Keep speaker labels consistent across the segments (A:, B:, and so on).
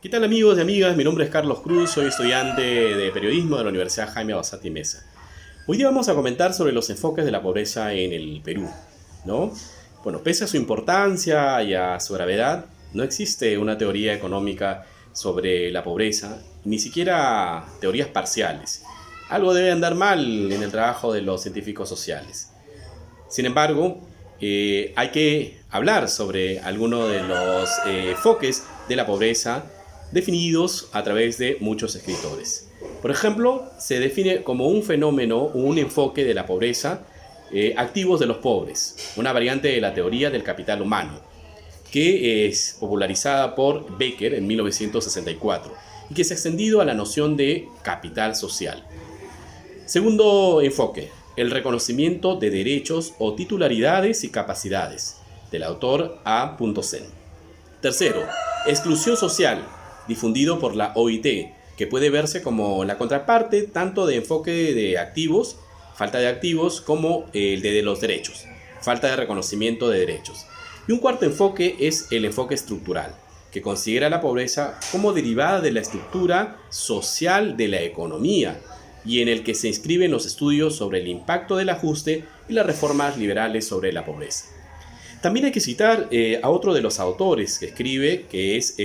A: ¿Qué tal amigos y amigas? Mi nombre es Carlos Cruz, soy estudiante de periodismo de la Universidad Jaime Abasati Mesa. Hoy día vamos a comentar sobre los enfoques de la pobreza en el Perú, ¿no? Bueno, pese a su importancia y a su gravedad, no existe una teoría económica sobre la pobreza, ni siquiera teorías parciales. Algo debe andar mal en el trabajo de los científicos sociales. Sin embargo, hay que hablar sobre algunos de los enfoques de la pobreza definidos a través de muchos escritores. Por ejemplo, se define como un fenómeno o un enfoque de la pobreza activos de los pobres, una variante de la teoría del capital humano, que es popularizada por Becker en 1964 y que se ha extendido a la noción de capital social. Segundo enfoque, el reconocimiento de derechos o titularidades y capacidades, del autor A. Sen. Tercero, exclusión social, difundido por la OIT, que puede verse como la contraparte tanto de enfoque de activos, falta de activos, como el de los derechos, falta de reconocimiento de derechos. Y un cuarto enfoque es el enfoque estructural, que considera la pobreza como derivada de la estructura social de la economía, y en el que se inscriben los estudios sobre el impacto del ajuste y las reformas liberales sobre la pobreza. También hay que citar a otro de los autores que escribe, que es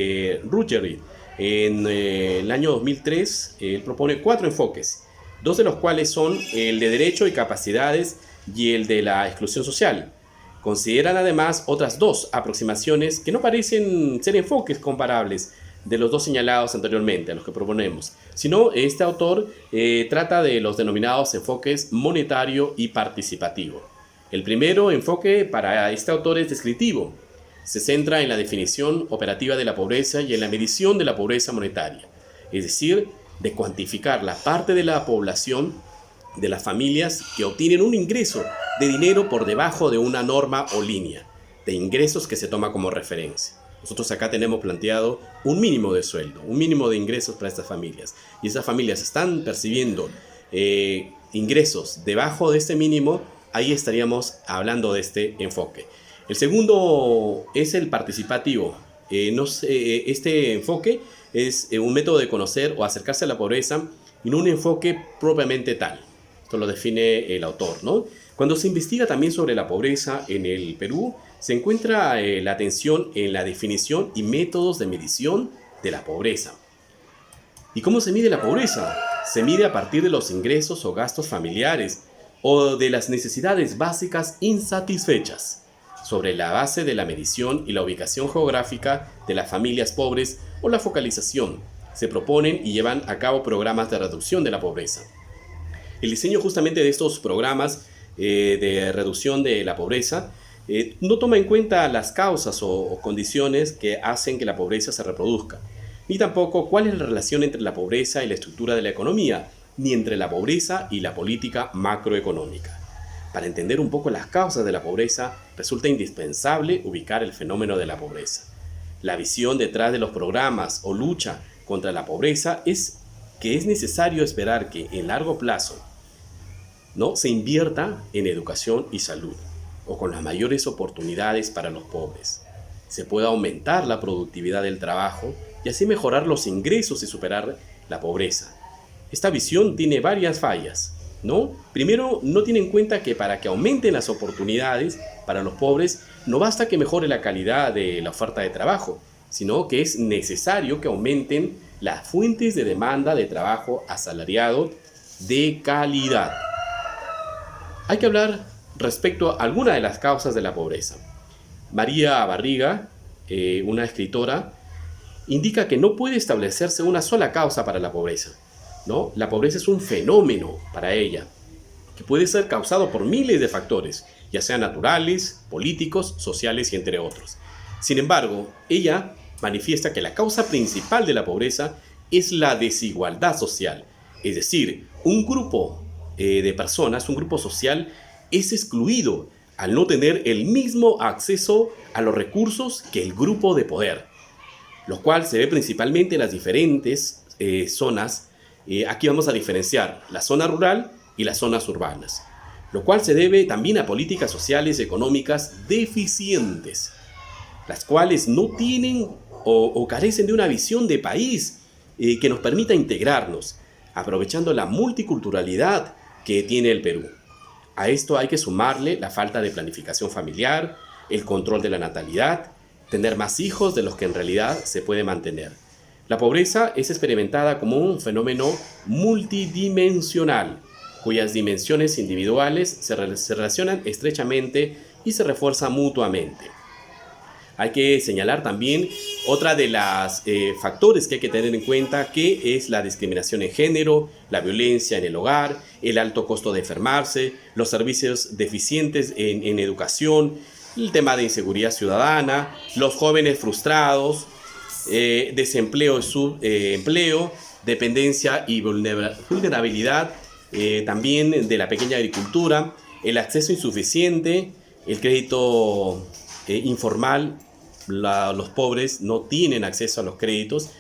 A: Ruggieri. En el año 2003, él propone 4 enfoques, 2 de los cuales son el de derecho y capacidades y el de la exclusión social. Consideran además otras 2 aproximaciones que no parecen ser enfoques comparables de los 2 señalados anteriormente, a los que proponemos, sino este autor trata de los denominados enfoques monetario y participativo. El primero enfoque para este autor es descriptivo. Se centra en la definición operativa de la pobreza y en la medición de la pobreza monetaria, es decir, de cuantificar la parte de la población de las familias que obtienen un ingreso de dinero por debajo de una norma o línea de ingresos que se toma como referencia. Nosotros acá tenemos planteado un mínimo de sueldo, un mínimo de ingresos para estas familias. Y esas familias están percibiendo ingresos debajo de este mínimo, ahí estaríamos hablando de este enfoque. El segundo es el participativo. Este enfoque es un método de conocer o acercarse a la pobreza y no un enfoque propiamente tal. Esto lo define el autor, ¿no? Cuando se investiga también sobre la pobreza en el Perú, se encuentra la atención en la definición y métodos de medición de la pobreza. ¿Y cómo se mide la pobreza? Se mide a partir de los ingresos o gastos familiares o de las necesidades básicas insatisfechas, sobre la base de la medición y la ubicación geográfica de las familias pobres o la focalización. Se proponen y llevan a cabo programas de reducción de la pobreza. El diseño justamente de estos programas de reducción de la pobreza no toma en cuenta las causas o condiciones que hacen que la pobreza se reproduzca, ni tampoco cuál es la relación entre la pobreza y la estructura de la economía, ni entre la pobreza y la política macroeconómica. Para entender un poco las causas de la pobreza, resulta indispensable ubicar el fenómeno de la pobreza. La visión detrás de los programas o lucha contra la pobreza es que es necesario esperar que en largo plazo se invierta en educación y salud, o con las mayores oportunidades para los pobres. Se pueda aumentar la productividad del trabajo y así mejorar los ingresos y superar la pobreza. Esta visión tiene varias fallas, ¿no? Primero, no tiene en cuenta que para que aumenten las oportunidades para los pobres, no basta que mejore la calidad de la oferta de trabajo, sino que es necesario que aumenten las fuentes de demanda de trabajo asalariado de calidad. Hay que hablar respecto a algunas de las causas de la pobreza. María Barriga, una escritora, indica que no puede establecerse una sola causa para la pobreza, ¿no? La pobreza es un fenómeno para ella, que puede ser causado por miles de factores, ya sean naturales, políticos, sociales y entre otros. Sin embargo, ella manifiesta que la causa principal de la pobreza es la desigualdad social, es decir, un grupo de personas, un grupo social, es excluido al no tener el mismo acceso a los recursos que el grupo de poder, lo cual se ve principalmente en las diferentes zonas. Aquí vamos a diferenciar la zona rural y las zonas urbanas, lo cual se debe también a políticas sociales y económicas deficientes, las cuales no tienen o carecen de una visión de país que nos permita integrarnos, aprovechando la multiculturalidad que tiene el Perú. A esto hay que sumarle la falta de planificación familiar, el control de la natalidad, tener más hijos de los que en realidad se puede mantener. La pobreza es experimentada como un fenómeno multidimensional, cuyas dimensiones individuales se relacionan estrechamente y se refuerzan mutuamente. Hay que señalar también otra de las factores que hay que tener en cuenta, que es la discriminación en género, la violencia en el hogar, el alto costo de enfermarse, los servicios deficientes en educación, el tema de inseguridad ciudadana, los jóvenes frustrados, desempleo y subempleo, dependencia y vulnerabilidad también de la pequeña agricultura, el acceso insuficiente, el crédito informal. Los pobres no tienen acceso a los créditos,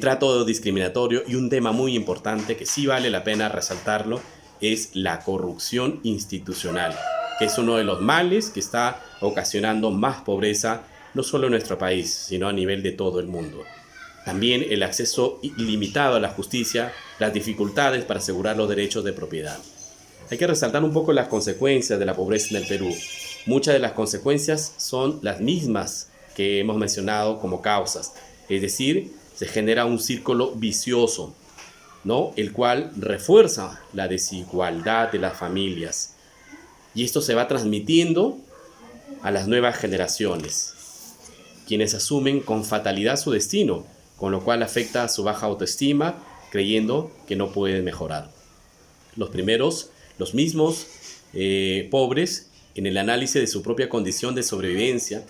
A: trato discriminatorio, y un tema muy importante que sí vale la pena resaltarlo es la corrupción institucional, que es uno de los males que está ocasionando más pobreza no solo en nuestro país, sino a nivel de todo el mundo. También el acceso ilimitado a la justicia, las dificultades para asegurar los derechos de propiedad. Hay que resaltar un poco las consecuencias de la pobreza en el Perú. Muchas de las consecuencias son las mismas que hemos mencionado como causas, es decir, se genera un círculo vicioso, ¿no?, el cual refuerza la desigualdad de las familias, y esto se va transmitiendo a las nuevas generaciones, quienes asumen con fatalidad su destino, con lo cual afecta su baja autoestima, creyendo que no pueden mejorar. Los mismos pobres, en el análisis de su propia condición de sobrevivencia,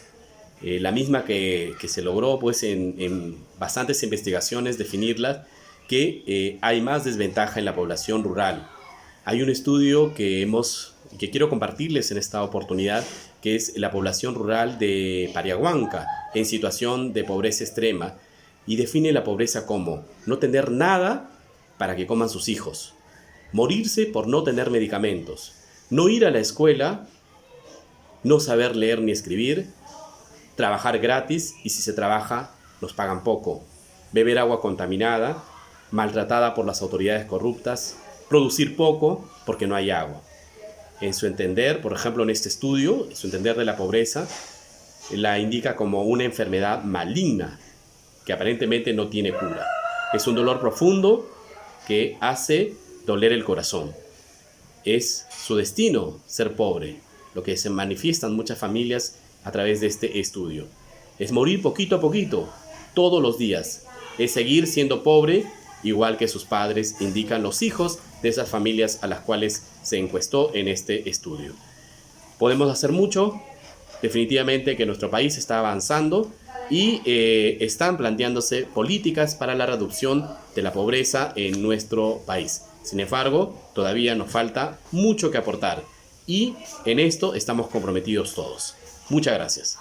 A: la misma que se logró pues en bastantes investigaciones definirla, que hay más desventaja en la población rural. Hay un estudio que quiero compartirles en esta oportunidad, que es la población rural de Pariahuanca, en situación de pobreza extrema, y define la pobreza como no tener nada para que coman sus hijos, morirse por no tener medicamentos, no ir a la escuela, no saber leer ni escribir, trabajar gratis, y si se trabaja nos pagan poco, beber agua contaminada, maltratada por las autoridades corruptas, producir poco porque no hay agua. En su entender, por ejemplo, en este estudio, en su entender de la pobreza, la indica como una enfermedad maligna que aparentemente no tiene cura. Es un dolor profundo que hace doler el corazón. Es su destino ser pobre, lo que se manifiesta en muchas familias a través de este estudio. Es morir poquito a poquito, todos los días. Es seguir siendo pobre, igual que sus padres, indican los hijos de esas familias a las cuales se encuestó en este estudio. Podemos hacer mucho, definitivamente que nuestro país está avanzando y están planteándose políticas para la reducción de la pobreza en nuestro país. Sin embargo, todavía nos falta mucho que aportar y en esto estamos comprometidos todos. Muchas gracias.